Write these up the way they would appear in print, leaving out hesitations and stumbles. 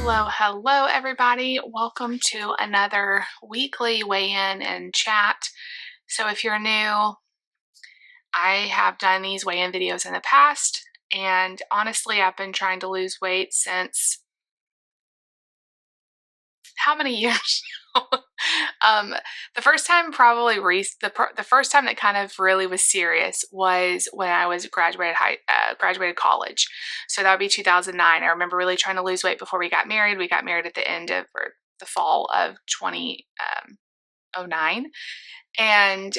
Hello, everybody. Welcome to another weekly weigh-in and chat. So if you're new, I have done these weigh-in videos in the past, and honestly, I've been trying to lose weight since how many years? um, the first time the first time that kind of really was serious was when I was graduated college. So that would be 2009. I remember really trying to lose weight before we got married. We got married at the end of or the fall of 2009. And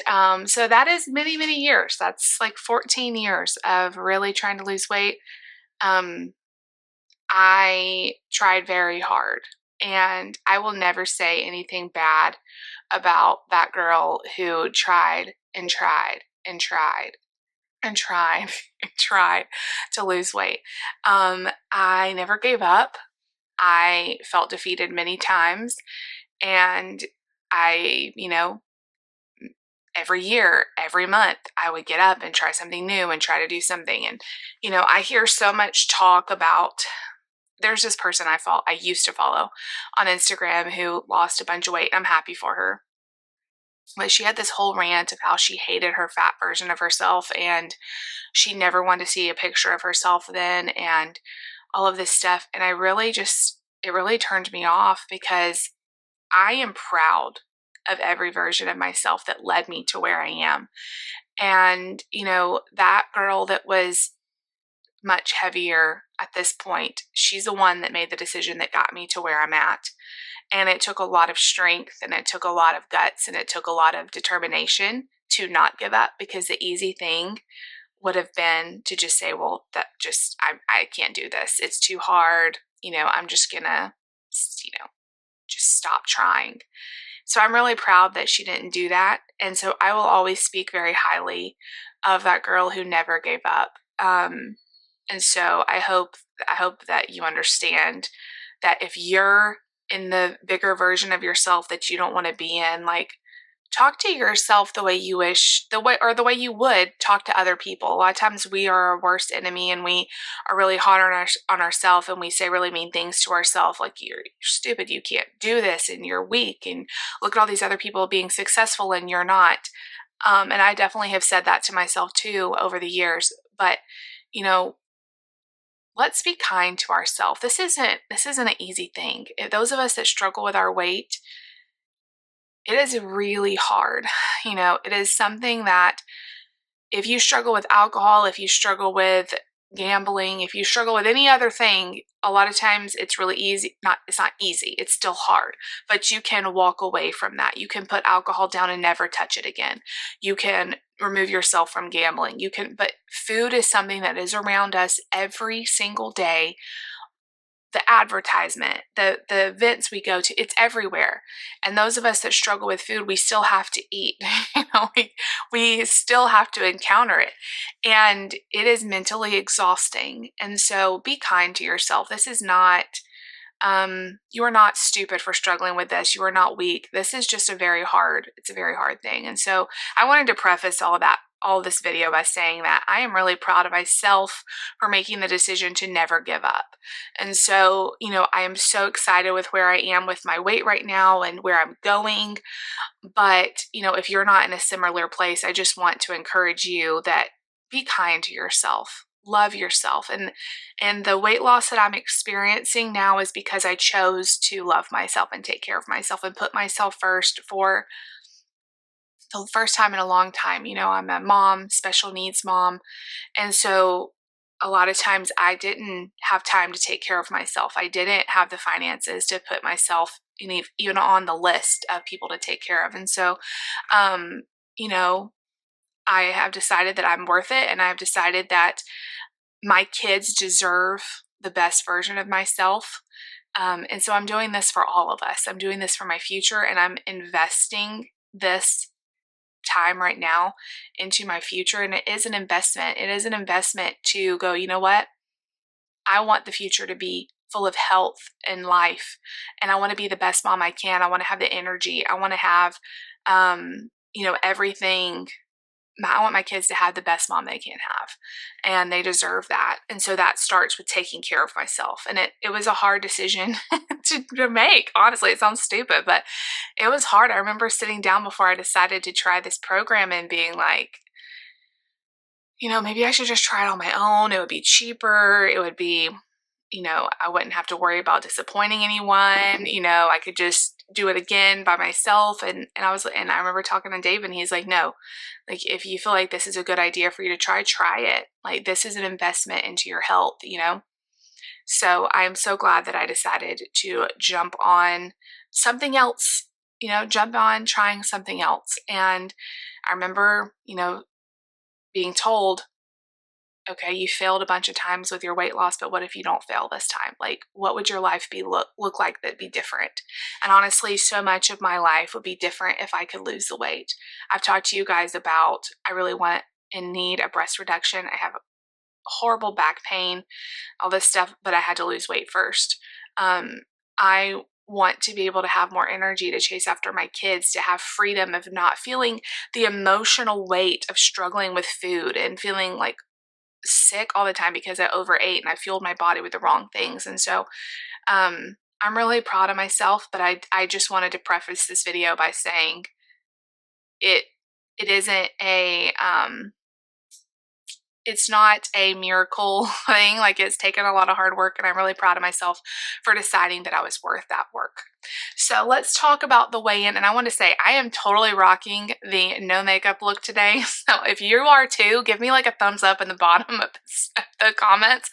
so that is many, many years. That's like 14 years of really trying to lose weight. Um, I tried very hard, and I will never say anything bad about that girl who tried and tried and tried and tried and tried to lose weight. I never gave up. I felt defeated many times, and I every year, every month, I would get up and try something new and try to do something. And, I hear so much talk about there's this person I used to follow on Instagram who lost a bunch of weight. I'm happy for her. But she had this whole rant of how she hated her fat version of herself and she never wanted to see a picture of herself then and all of this stuff. And it really turned me off because I am proud of every version of myself that led me to where I am. And, that girl that was much heavier at this point, she's the one that made the decision that got me to where I'm at. And it took a lot of strength and it took a lot of guts and it took a lot of determination to not give up, because the easy thing would have been to just say, well, I can't do this. It's too hard. I'm just gonna, just stop trying. So I'm really proud that she didn't do that. And so I will always speak very highly of that girl who never gave up. And so I hope that you understand that if you're in the bigger version of yourself that you don't want to be in, like, talk to yourself the way you the way you would talk to other people. A lot of times we are our worst enemy and we are really hard on ourselves and we say really mean things to ourselves, like you're stupid, you can't do this, and you're weak, and look at all these other people being successful and you're not. And I definitely have said that to myself too over the years. But you know, let's be kind to ourselves. This isn't an easy thing. Those of us that struggle with our weight, it is really hard. It is something that if you struggle with alcohol, if you struggle with gambling, if you struggle with any other thing, a lot of times it's really easy. It's not easy. It's still hard, but you can walk away from that. You can put alcohol down and never touch it again. You can remove yourself from gambling. But food is something that is around us every single day. The advertisement, the events we go to, it's everywhere. And those of us that struggle with food, we still have to eat. We still have to encounter it. And it is mentally exhausting. And so be kind to yourself. This is not, you are not stupid for struggling with this. You are not weak. This is just it's a very hard thing. And so I wanted to preface all this video by saying that I am really proud of myself for making the decision to never give up. And so, I am so excited with where I am with my weight right now and where I'm going. But, if you're not in a similar place, I just want to encourage you that be kind to yourself. Love yourself. And the weight loss that I'm experiencing now is because I chose to love myself and take care of myself and put myself first for the first time in a long time. I'm a mom, special needs mom. And so a lot of times I didn't have time to take care of myself. I didn't have the finances to put myself even on the list of people to take care of. And so, um, you know, I have decided that I'm worth it. And I've decided that my kids deserve the best version of myself. And so I'm doing this for all of us. I'm doing this for my future, and I'm investing this time right now into my future. And it is an investment. It is an investment to go, you know what? I want the future to be full of health and life. And I want to be the best mom I can. I want to have the energy. I want to have, everything I want my kids to have the best mom they can have, and they deserve that. And so that starts with taking care of myself. And it was a hard decision to make. Honestly, it sounds stupid, but it was hard. I remember sitting down before I decided to try this program and being like, maybe I should just try it on my own. It would be cheaper. It would be, I wouldn't have to worry about disappointing anyone. I could just do it again by myself. And I remember talking to Dave, and he's like, no, like, if you feel like this is a good idea for you to try it. Like, this is an investment into your health. So I'm so glad that I decided to jump on something else, jump on trying something else. And I remember, being told, okay, you failed a bunch of times with your weight loss, but what if you don't fail this time? Like, what would your life look like that'd be different? And honestly, so much of my life would be different if I could lose the weight. I've talked to you guys about, I really want and need a breast reduction. I have horrible back pain, all this stuff, but I had to lose weight first. I want to be able to have more energy to chase after my kids, to have freedom of not feeling the emotional weight of struggling with food and feeling like sick all the time because I overate and I fueled my body with the wrong things. And so I'm really proud of myself, but I just wanted to preface this video by saying it isn't it's not a miracle thing. Like, it's taken a lot of hard work, and I'm really proud of myself for deciding that I was worth that work. So let's talk about the weigh-in. And I want to say, I am totally rocking the no makeup look today. So if you are too, give me like a thumbs up in the bottom of the comments,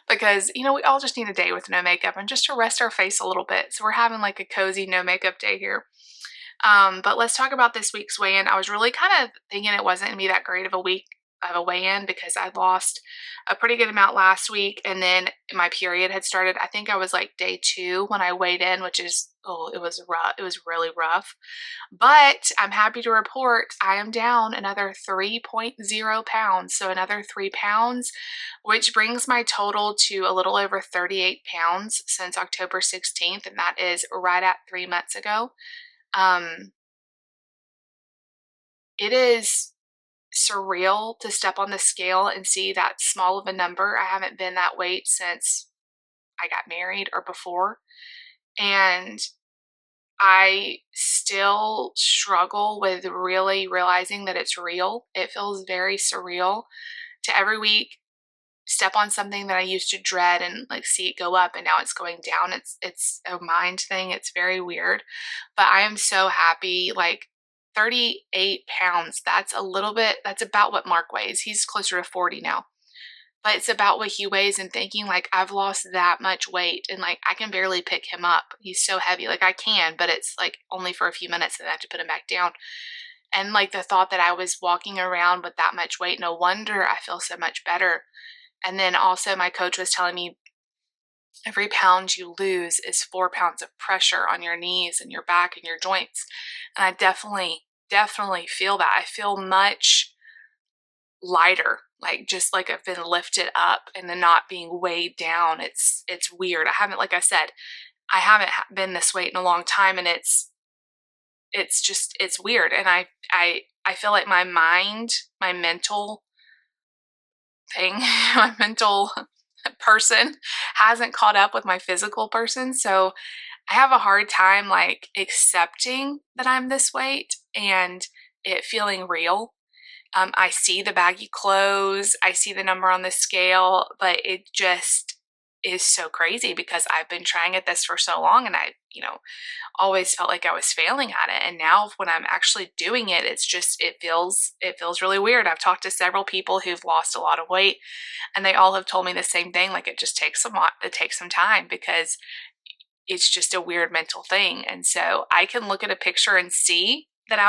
because, we all just need a day with no makeup and just to rest our face a little bit. So we're having like a cozy no makeup day here. But let's talk about this week's weigh-in. I was really kind of thinking it wasn't going to be that great of a week of a weigh-in because I lost a pretty good amount last week, and then my period had started. I think I was like day 2 when I weighed in, which is, it was rough. It was really rough. But I'm happy to report I am down another 3.0 pounds. So another 3 pounds, which brings my total to a little over 38 pounds since October 16th. And that is right at 3 months ago. It is surreal to step on the scale and see that small of a number. I haven't been that weight since I got married or before. And I still struggle with really realizing that it's real. It feels very surreal to every week step on something that I used to dread and like see it go up, and now it's going down. It's a mind thing. It's very weird. But I am so happy. Like, 38 pounds, that's about what Mark weighs. He's closer to 40 now. But it's about what he weighs, and thinking like, I've lost that much weight and like I can barely pick him up. He's so heavy. Like, I can, but it's like only for a few minutes and I have to put him back down. And like the thought that I was walking around with that much weight, no wonder I feel so much better. And then also my coach was telling me every pound you lose is 4 pounds of pressure on your knees and your back and your joints. And I definitely feel that. I feel much lighter, like just like I've been lifted up and then not being weighed down. It's weird. Like I said, I haven't been this weight in a long time, and it's weird. And I feel like my mind, my mental thing, my mental person hasn't caught up with my physical person. So I have a hard time like accepting that I'm this weight and it feeling real. I see the baggy clothes, I see the number on the scale, but it just is so crazy because I've been trying at this for so long, and I, always felt like I was failing at it. And now when I'm actually doing it, it feels really weird. I've talked to several people who've lost a lot of weight, and they all have told me the same thing. Like, it just takes some time because it's just a weird mental thing. And so I can look at a picture and see that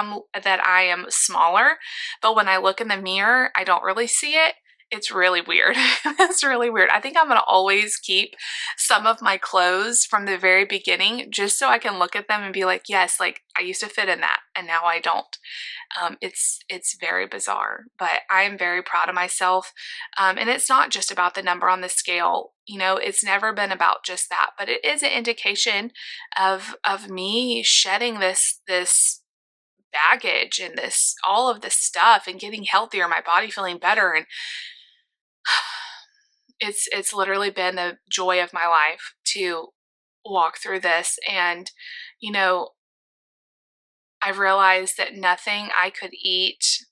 I am smaller, but when I look in the mirror, I don't really see it. It's really weird. It's really weird. I think I'm going to always keep some of my clothes from the very beginning just so I can look at them and be like, yes, like I used to fit in that and now I don't. It's very bizarre, but I am very proud of myself. And it's not just about the number on the scale. It's never been about just that, but it is an indication of me shedding this baggage and all of this stuff and getting healthier, my body feeling better. And it's literally been the joy of my life to walk through this. And, you know, I've realized that nothing I could eat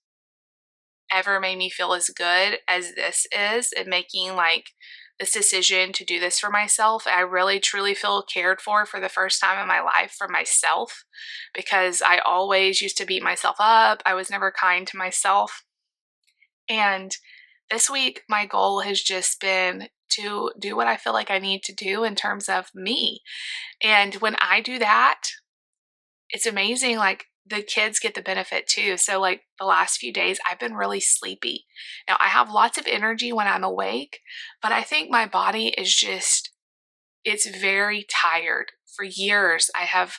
ever made me feel as good as this is, and making like this decision to do this for myself. I really truly feel cared for the first time in my life for myself, because I always used to beat myself up. I was never kind to myself. And this week, my goal has just been to do what I feel like I need to do in terms of me. And when I do that, it's amazing. Like, the kids get the benefit too. So, like, the last few days, I've been really sleepy. Now, I have lots of energy when I'm awake, but I think my body is just, it's very tired. For years, I have,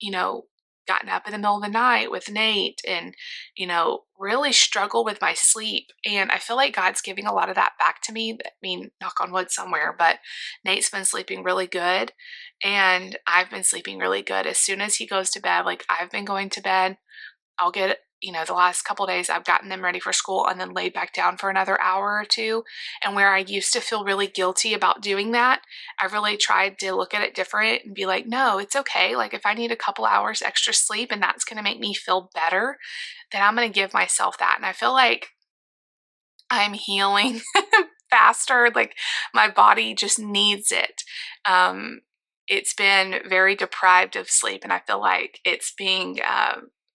you know, gotten up in the middle of the night with Nate and, really struggle with my sleep. And I feel like God's giving a lot of that back to me. I mean, knock on wood somewhere, but Nate's been sleeping really good. And I've been sleeping really good. As soon as he goes to bed, like, I've been going to bed, I'll get, the last couple days I've gotten them ready for school and then laid back down for another hour or two. And where I used to feel really guilty about doing that, I really tried to look at it different and be like, no, it's okay. Like, if I need a couple hours extra sleep and that's going to make me feel better, then I'm going to give myself that. And I feel like I'm healing faster. Like, my body just needs it. It's been very deprived of sleep, and I feel like it's being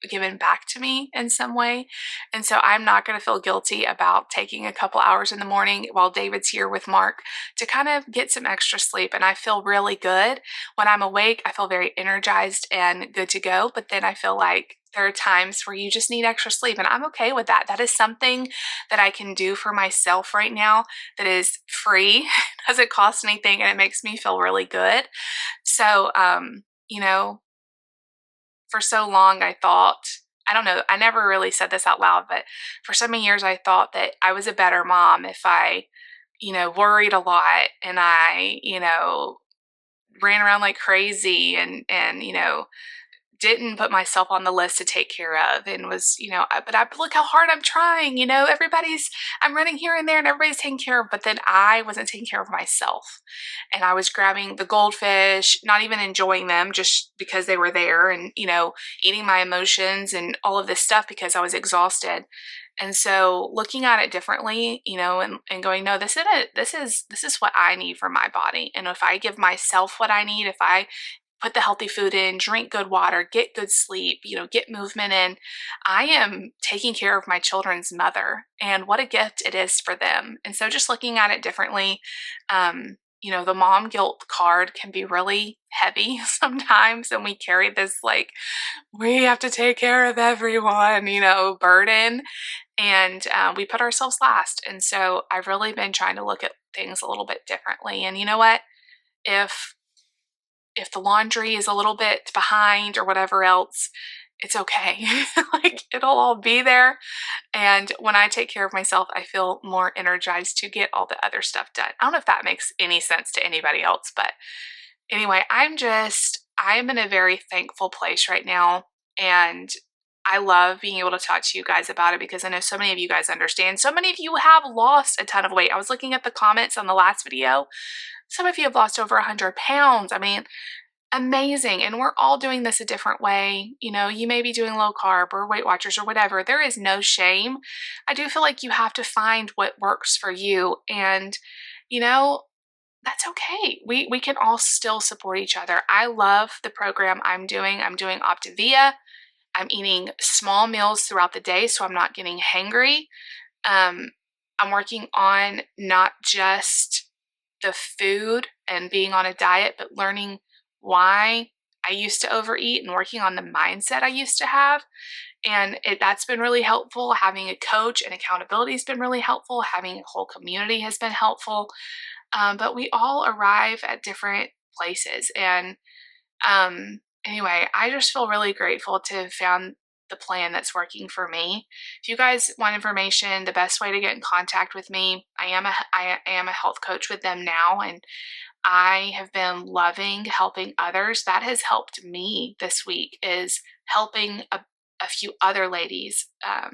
given back to me in some way. And so I'm not going to feel guilty about taking a couple hours in the morning while David's here with Mark to kind of get some extra sleep. And I feel really good. When I'm awake, I feel very energized and good to go. But then I feel like there are times where you just need extra sleep, and I'm okay with that. That is something that I can do for myself right now that is free, doesn't cost anything, and it makes me feel really good. So, for so long I thought, I don't know, I never really said this out loud, but for so many years I thought that I was a better mom if I, worried a lot, and I, ran around like crazy, and didn't put myself on the list to take care of, and was, but I look how hard I'm trying, I'm running here and there and everybody's taking care of, but then I wasn't taking care of myself. And I was grabbing the goldfish, not even enjoying them just because they were there, and, eating my emotions and all of this stuff because I was exhausted. And so looking at it differently, and going, no, this isn't it. This is what I need for my body. And if I give myself what I need, if I put the healthy food in, drink good water, get good sleep, get movement in, I am taking care of my children's mother, and what a gift it is for them. And so just looking at it differently, the mom guilt card can be really heavy sometimes, and we carry this, like, we have to take care of everyone, burden, and we put ourselves last. And so I've really been trying to look at things a little bit differently. And you know what? If the laundry is a little bit behind or whatever else, it's okay. Like, it'll all be there. And when I take care of myself, I feel more energized to get all the other stuff done. I don't know if that makes any sense to anybody else, but anyway, I'm in a very thankful place right now. And I love being able to talk to you guys about it, because I know so many of you guys understand. So many of you have lost a ton of weight. I was looking at the comments on the last video. Some of you have lost over 100 pounds. I mean, amazing. And we're all doing this a different way. You may be doing low carb or Weight Watchers or whatever. There is no shame. I do feel like you have to find what works for you. And, that's okay. We can all still support each other. I love the program I'm doing. I'm doing optavia. I'm eating small meals throughout the day so I'm not getting hangry. I'm working on not just the food and being on a diet, but learning why I used to overeat and working on the mindset I used to have. And that's been really helpful. Having a coach and accountability has been really helpful. Having a whole community has been helpful. But we all arrive at different places. And anyway, I just feel really grateful to have found the plan that's working for me. If you guys want information, the best way to get in contact with me, I am a health coach with them now, and I have been loving helping others. That has helped me this week, is helping a few other ladies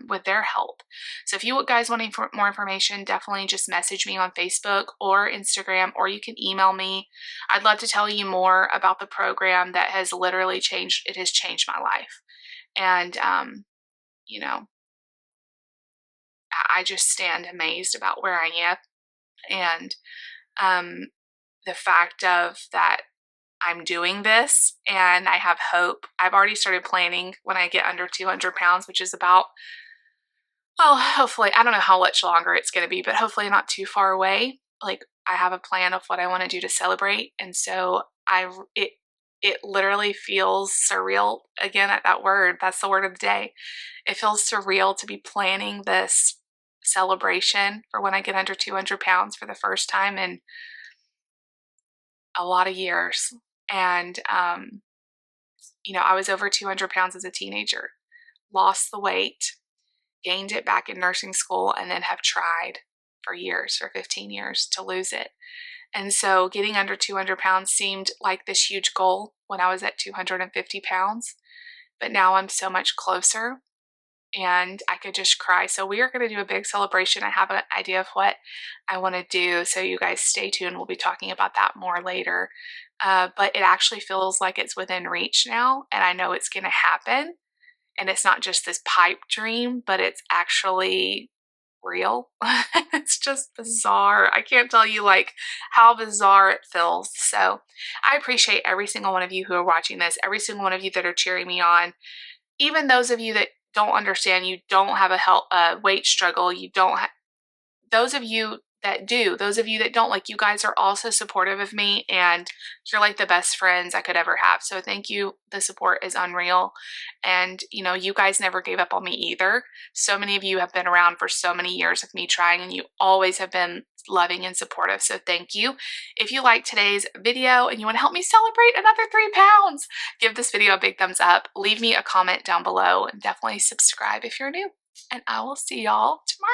with their help. So if you guys want more information, definitely just message me on Facebook or Instagram, or you can email me. I'd love to tell you more about the program that has literally changed. It has changed my life. And, you know, I just stand amazed about where I am. And the fact of that I'm doing this and I have hope. I've already started planning when I get under 200 pounds, which is about, well, hopefully, I don't know how much longer it's going to be, but hopefully not too far away. Like, I have a plan of what I want to do to celebrate. And so it literally feels surreal. Again, at that word, that's the word of the day. It feels surreal to be planning this celebration for when I get under 200 pounds for the first time in a lot of years. And, I was over 200 pounds as a teenager, lost the weight, gained it back in nursing school, and then have tried for years, for 15 years, to lose it. And so getting under 200 pounds seemed like this huge goal when I was at 250 pounds. But now I'm so much closer and I could just cry. So we are going to do a big celebration. I have an idea of what I want to do. So you guys stay tuned. We'll be talking about that more later. But it actually feels like it's within reach now. And I know it's going to happen. And it's not just this pipe dream, but it's actually real. It's just bizarre. I can't tell you like how bizarre it feels. So I appreciate every single one of you who are watching this, every single one of you that are cheering me on. Even those of you that don't understand, you don't have a weight struggle, you don't those of you that do, those of you that don't, like, you guys are also supportive of me, and you're like the best friends I could ever have. So thank you. The support is unreal. And, you guys never gave up on me either. So many of you have been around for so many years of me trying, and you always have been loving and supportive. So thank you. If you like today's video and you want to help me celebrate another 3 pounds, give this video a big thumbs up. Leave me a comment down below and definitely subscribe if you're new. And I will see y'all tomorrow.